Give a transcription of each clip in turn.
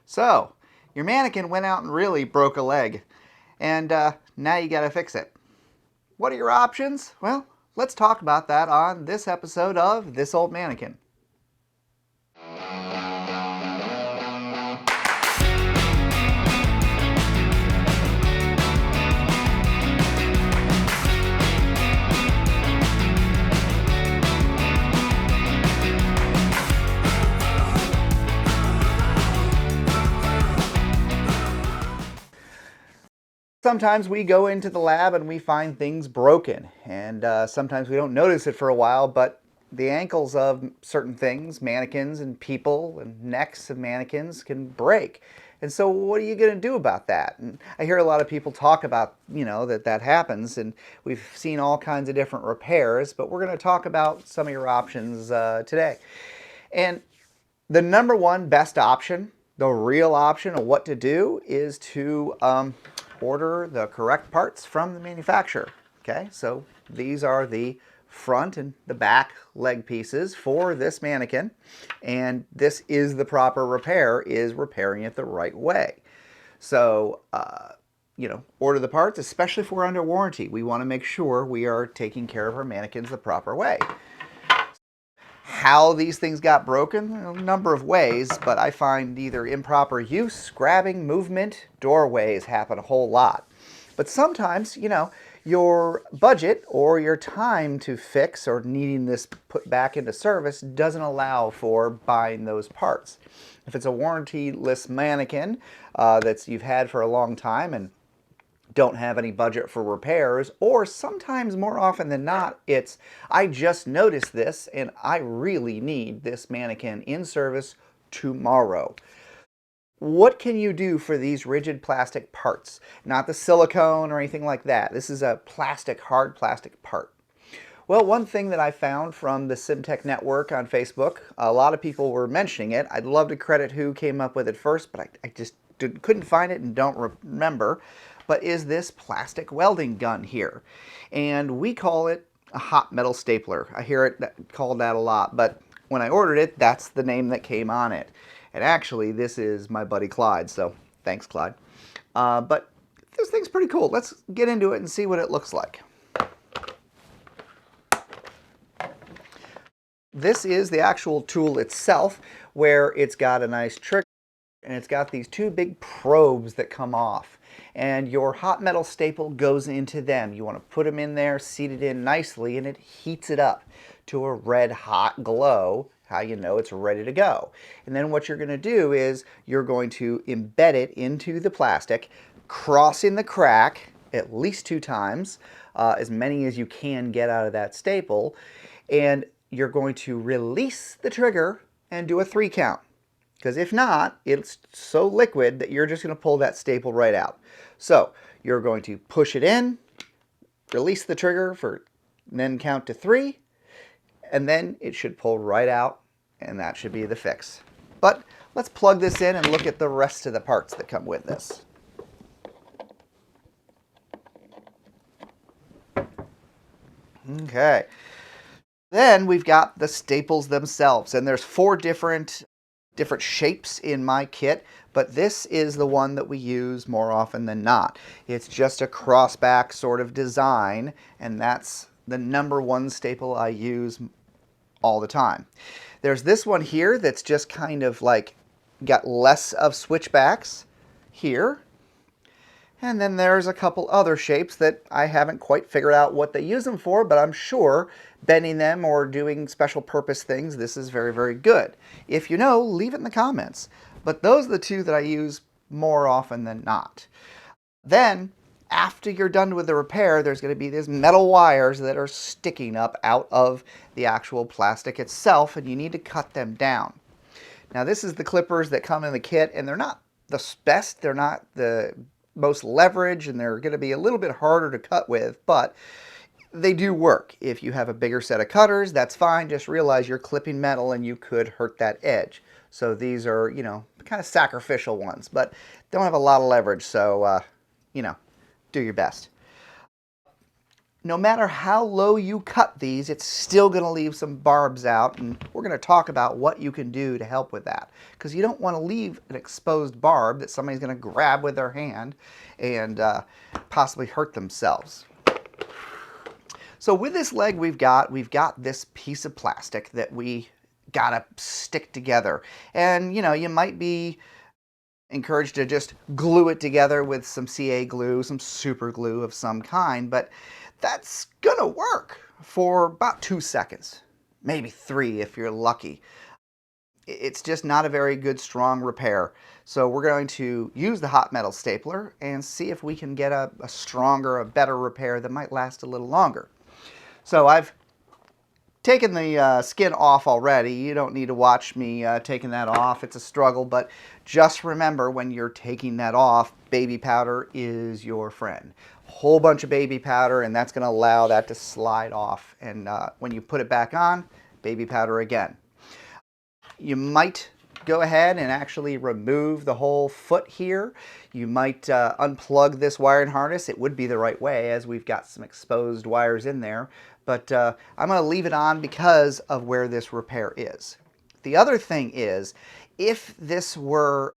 So, your mannequin went out and really broke a leg, and now you gotta fix it. What are your options? Well, let's talk about that on this episode of This Old Manikin. Sometimes we go into the lab and we find things broken, and sometimes we don't notice it for a while, but the ankles of certain things, mannequins and people and necks of mannequins, can break. And so what are you going to do about that? And I hear a lot of people talk about, that happens, and we've seen all kinds of different repairs, but we're going to talk about some of your options today. And the number one best option, the real option of what to do, is to order the correct parts from the manufacturer. Okay, so these are the front and the back leg pieces for this mannequin, and this is the proper repair, is repairing it the right way. So order the parts, especially if we're under warranty. We want to make sure we are taking care of our mannequins the proper way. How these things got broken, a number of ways, but I find either improper use, grabbing, movement, doorways happen a whole lot. But sometimes, your budget or your time to fix or needing this put back into service doesn't allow for buying those parts. If it's a warranty-less mannequin that you've had for a long time and don't have any budget for repairs, or sometimes more often than not, it's I just noticed this and I really need this mannequin in service tomorrow. What can you do for these rigid plastic parts? Not the silicone or anything like that. This is a plastic, hard plastic part. Well, one thing that I found from the SimTech Network on Facebook, a lot of people were mentioning it. I'd love to credit who came up with it first, but I just couldn't find it and don't remember. But is this plastic welding gun here? And we call it a hot metal stapler. I hear it called that a lot, but when I ordered it, that's the name that came on it. And actually, this is my buddy Clyde, so thanks, Clyde. But this thing's pretty cool. Let's get into it and see what it looks like. This is the actual tool itself, where it's got a nice trigger and it's got these two big probes that come off, and your hot metal staple goes into them. You want to put them in there, seat it in nicely, and it heats it up to a red hot glow. How you know it's ready to go. And then what you're going to do is you're going to embed it into the plastic, crossing the crack at least 2 times, as many as you can get out of that staple, and you're going to release the trigger and do a 3 count. Because if not, it's so liquid that you're just going to pull that staple right out. So you're going to push it in, release the trigger then count to 3, and then it should pull right out, and that should be the fix. But let's plug this in and look at the rest of the parts that come with this. Okay. Then we've got the staples themselves, and there's 4 different shapes in my kit, but this is the one that we use more often than not. It's just a crossback sort of design, and that's the number 1 staple I use all the time. There's this one here that's just kind of like got less of switchbacks here. And then there's a couple other shapes that I haven't quite figured out what they use them for, but I'm sure bending them or doing special purpose things, this is very, very good. If you know, leave it in the comments. But those are the 2 that I use more often than not. Then, after you're done with the repair, there's going to be these metal wires that are sticking up out of the actual plastic itself, and you need to cut them down. Now, this is the clippers that come in the kit, and they're not the best, they're not the most leverage, and they're going to be a little bit harder to cut with, but they do work. If you have a bigger set of cutters, that's fine. Just realize you're clipping metal and you could hurt that edge. So these are, kind of sacrificial ones, but don't have a lot of leverage, so, do your best. no matter how low you cut these, it's still going to leave some barbs out, and we're going to talk about what you can do to help with that, because you don't want to leave an exposed barb that somebody's going to grab with their hand and possibly hurt themselves. So with this leg we've got this piece of plastic that we gotta stick together, and you might be encouraged to just glue it together with some CA glue, some super glue of some kind, but that's gonna work for about 2 seconds, maybe 3 if you're lucky. It's just not a very good strong repair. So we're going to use the hot metal stapler and see if we can get a stronger, a better repair that might last a little longer. So I've taken the skin off already. You don't need to watch me taking that off. It's a struggle, but just remember when you're taking that off, baby powder is your friend. Whole bunch of baby powder, and that's going to allow that to slide off. And when you put it back on, baby powder again. You might go ahead and actually remove the whole foot here. You might unplug this wiring harness. It would be the right way, as we've got some exposed wires in there, but I'm going to leave it on because of where this repair is. The other thing is, if this were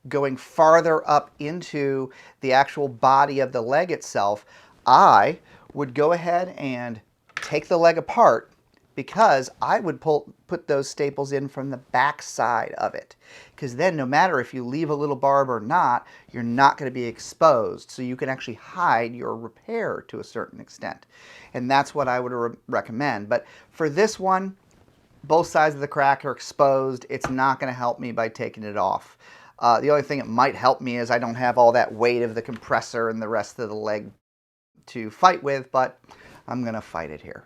going farther up into the actual body of the leg itself, I would go ahead and take the leg apart, because I would put those staples in from the back side of it, because then no matter if you leave a little barb or not, you're not going to be exposed, so you can actually hide your repair to a certain extent. And that's what I would recommend. But for this one, both sides of the crack are exposed. It's not going to help me by taking it off. The only thing that might help me is I don't have all that weight of the compressor and the rest of the leg to fight with, but I'm going to fight it here.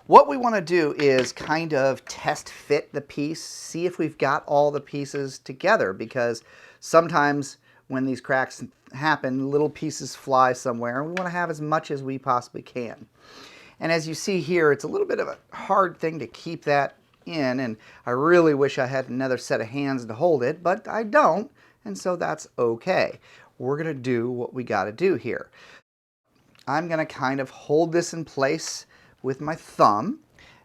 What we want to do is kind of test fit the piece, see if we've got all the pieces together, because sometimes when these cracks happen, little pieces fly somewhere, and we want to have as much as we possibly can. And as you see here, it's a little bit of a hard thing to keep that in, and I really wish I had another set of hands to hold it, but I don't, and so that's okay. We're going to do what we got to do here. I'm going to kind of hold this in place with my thumb,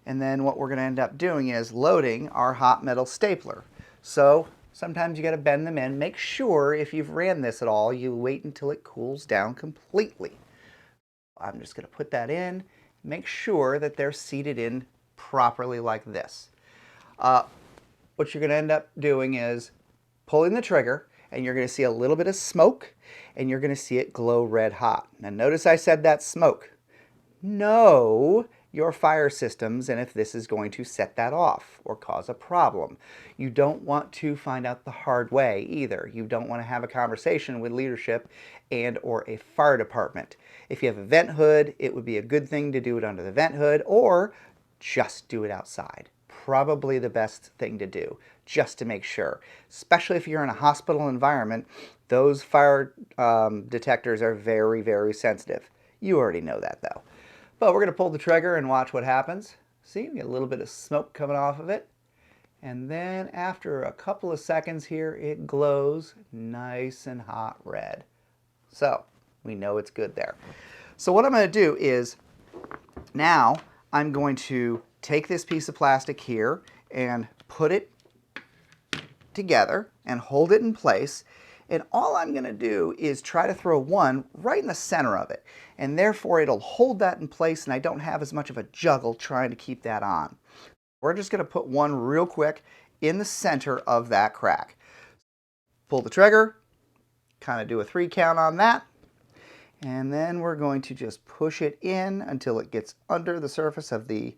and then what we're going to end up doing is loading our hot metal stapler. So sometimes you got to bend them in. Make sure if you've ran this at all, you wait until it cools down completely. I'm just going to put that in, make sure that they're seated in properly like this. What you're going to end up doing is pulling the trigger, and you're going to see a little bit of smoke, and you're going to see it glow red hot. Now notice I said that's smoke. Know your fire systems and if this is going to set that off or cause a problem. You don't want to find out the hard way either. You don't want to have a conversation with leadership and or a fire department. If you have a vent hood, it would be a good thing to do it under the vent hood, or just do it outside. Probably the best thing to do, just to make sure. Especially if you're in a hospital environment, those fire detectors are very, very sensitive. You already know that though. But we're going to pull the trigger and watch what happens. See, we get a little bit of smoke coming off of it. And then after a couple of seconds here, it glows nice and hot red. So we know it's good there. So what I'm going to do is, now I'm going to take this piece of plastic here and put it together and hold it in place. And all I'm going to do is try to throw one right in the center of it. And therefore it'll hold that in place, and I don't have as much of a juggle trying to keep that on. We're just going to put one real quick in the center of that crack. Pull the trigger, kind of do a 3 count on that. And then we're going to just push it in until it gets under the surface of the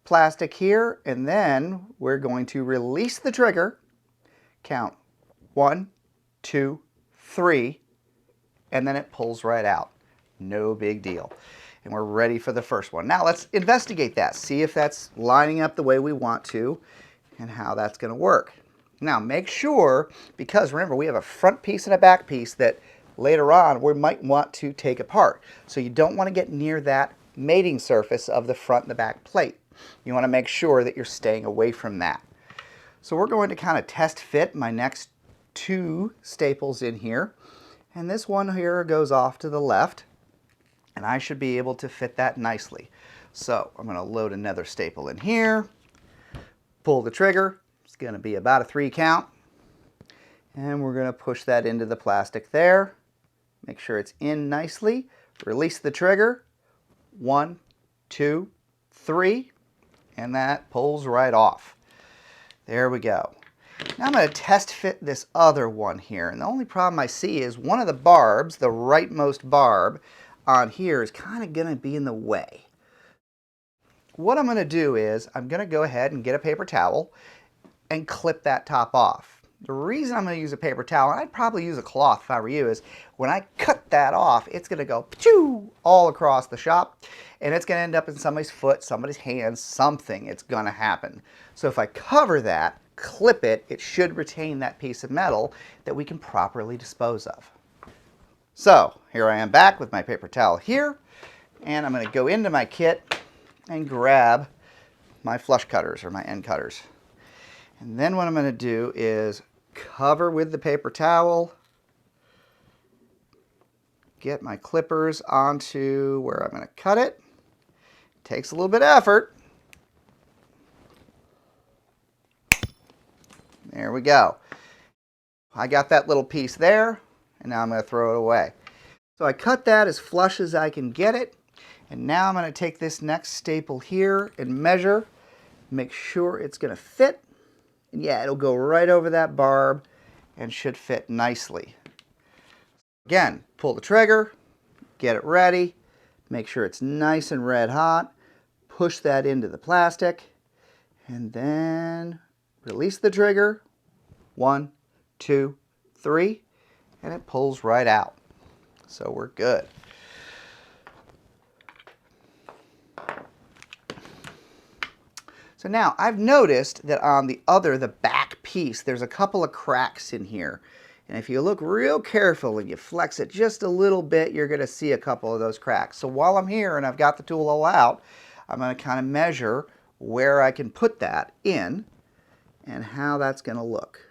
plastic here. And then we're going to release the trigger, count 1, 2, 3, and then it pulls right out. No big deal. And we're ready for the first one. Now let's investigate that, see if that's lining up the way we want to and how that's going to work. Now make sure, because remember we have a front piece and a back piece that later on we might want to take apart. So you don't want to get near that mating surface of the front and the back plate. You want to make sure that you're staying away from that. So we're going to kind of test fit my next 2 staples in here, and this one here goes off to the left, and I should be able to fit that nicely. So I'm going to load another staple in here, pull the trigger. It's going to be about a 3 count, and we're going to push that into the plastic there. Make sure it's in nicely. Release the trigger. 1, 2, 3, and that pulls right off. There we go. Now I'm going to test fit this other one here, and the only problem I see is one of the barbs, the rightmost barb on here, is kind of going to be in the way. What I'm going to do is I'm going to go ahead and get a paper towel and clip that top off. The reason I'm going to use a paper towel, and I'd probably use a cloth if I were you, is when I cut that off, it's going to go all across the shop, and it's going to end up in somebody's foot, somebody's hand, something. It's going to happen. So if I cover that, clip it, it should retain that piece of metal that we can properly dispose of. So here I am back with my paper towel here, and I'm going to go into my kit and grab my flush cutters or my end cutters. And then what I'm going to do is cover with the paper towel, get my clippers onto where I'm going to cut it. Takes a little bit of effort. There we go. I got that little piece there, and now I'm going to throw it away. So I cut that as flush as I can get it, and now I'm going to take this next staple here and measure, make sure it's going to fit. And yeah, it'll go right over that barb and should fit nicely. Again, pull the trigger, get it ready, make sure it's nice and red hot, push that into the plastic, and then release the trigger. 1, 2, 3, and it pulls right out. So we're good. So now I've noticed that on the back piece, there's a couple of cracks in here. And if you look real careful and you flex it just a little bit, you're going to see a couple of those cracks. So while I'm here and I've got the tool all out, I'm going to kind of measure where I can put that in and how that's going to look.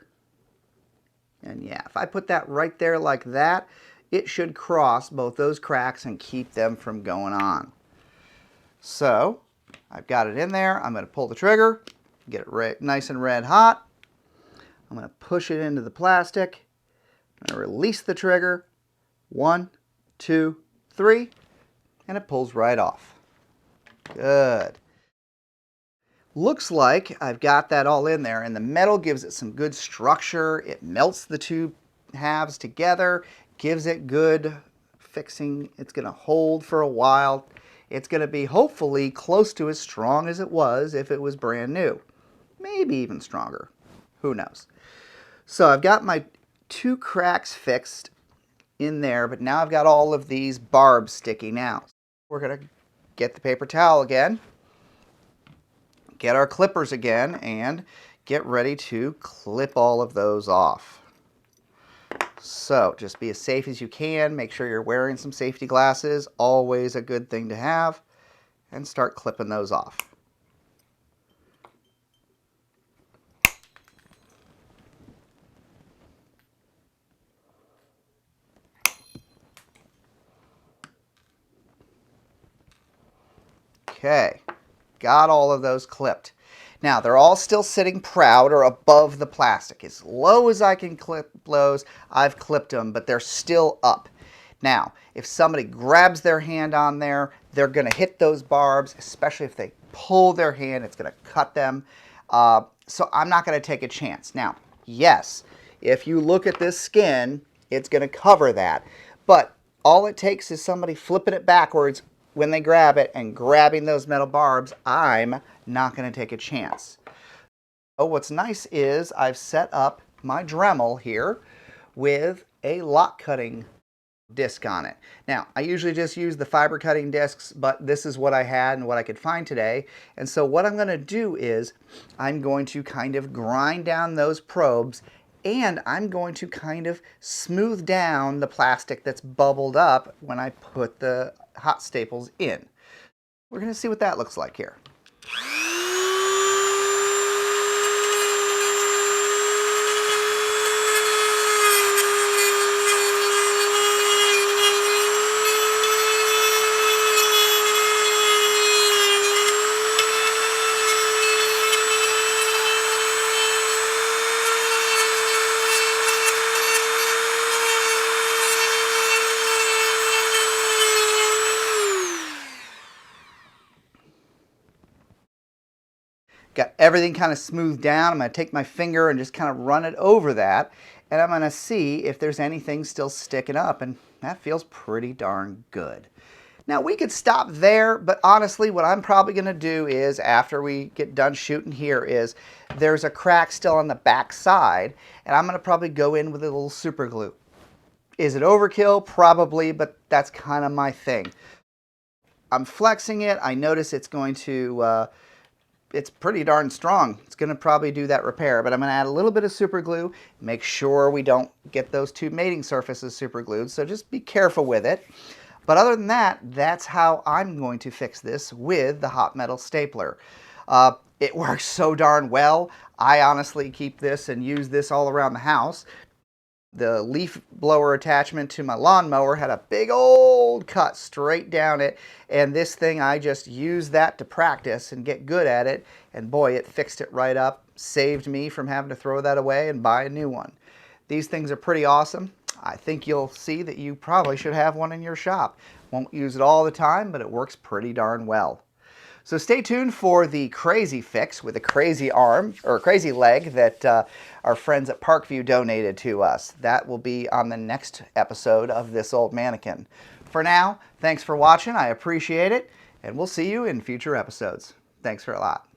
And yeah, if I put that right there like that, it should cross both those cracks and keep them from going on. So I've got it in there. I'm going to pull the trigger, get it nice and red hot. I'm going to push it into the plastic. I'm going to release the trigger. 1, 2, 3, and it pulls right off. Good. Looks like I've got that all in there, and the metal gives it some good structure. It melts the two halves together, gives it good fixing. It's going to hold for a while. It's going to be hopefully close to as strong as it was if it was brand new. Maybe even stronger. Who knows? So I've got my 2 cracks fixed in there, but now I've got all of these barbs sticking out. We're going to get the paper towel again, get our clippers again, and get ready to clip all of those off. So just be as safe as you can. Make sure you're wearing some safety glasses. Always a good thing to have. And start clipping those off. Okay, got all of those clipped. Now, they're all still sitting proud or above the plastic. As low as I can clip those, I've clipped them, but they're still up. Now, if somebody grabs their hand on there, they're going to hit those barbs, especially if they pull their hand, it's going to cut them. So I'm not going to take a chance. Now, yes, if you look at this skin, it's going to cover that. But all it takes is somebody flipping it backwards when they grab it and grabbing those metal barbs. I'm not going to take a chance. Oh, what's nice is I've set up my Dremel here with a lock cutting disc on it. Now, I usually just use the fiber cutting discs, but this is what I had and what I could find today. And so what I'm going to do is I'm going to kind of grind down those probes, and I'm going to kind of smooth down the plastic that's bubbled up when I put the hot staples in. We're going to see what that looks like here. everything kind of smoothed down, I'm going to take my finger and just kind of run it over that, and I'm going to see if there's anything still sticking up, and that feels pretty darn good. Now we could stop there, but honestly what I'm probably going to do is, after we get done shooting here, is there's a crack still on the back side, and I'm going to probably go in with a little super glue. Is it overkill? Probably, but that's kind of my thing. I'm flexing it. I notice it's going to, it's pretty darn strong. It's going to probably do that repair, but I'm going to add a little bit of super glue, make sure we don't get those two mating surfaces super glued, so just be careful with it. But other than that, that's how I'm going to fix this with the hot metal stapler. It works so darn well. I honestly keep this and use this all around the house. The leaf blower attachment to my lawnmower had a big old cut straight down it, and this thing, I just used that to practice and get good at it, and boy, it fixed it right up, saved me from having to throw that away and buy a new one. These things are pretty awesome. I think you'll see that you probably should have one in your shop. Won't use it all the time, but it works pretty darn well. So stay tuned for the crazy fix with a crazy arm, or crazy leg, that our friends at Parkview donated to us. That will be on the next episode of This Old Manikin. For now, thanks for watching. I appreciate it, and we'll see you in future episodes. Thanks for a lot.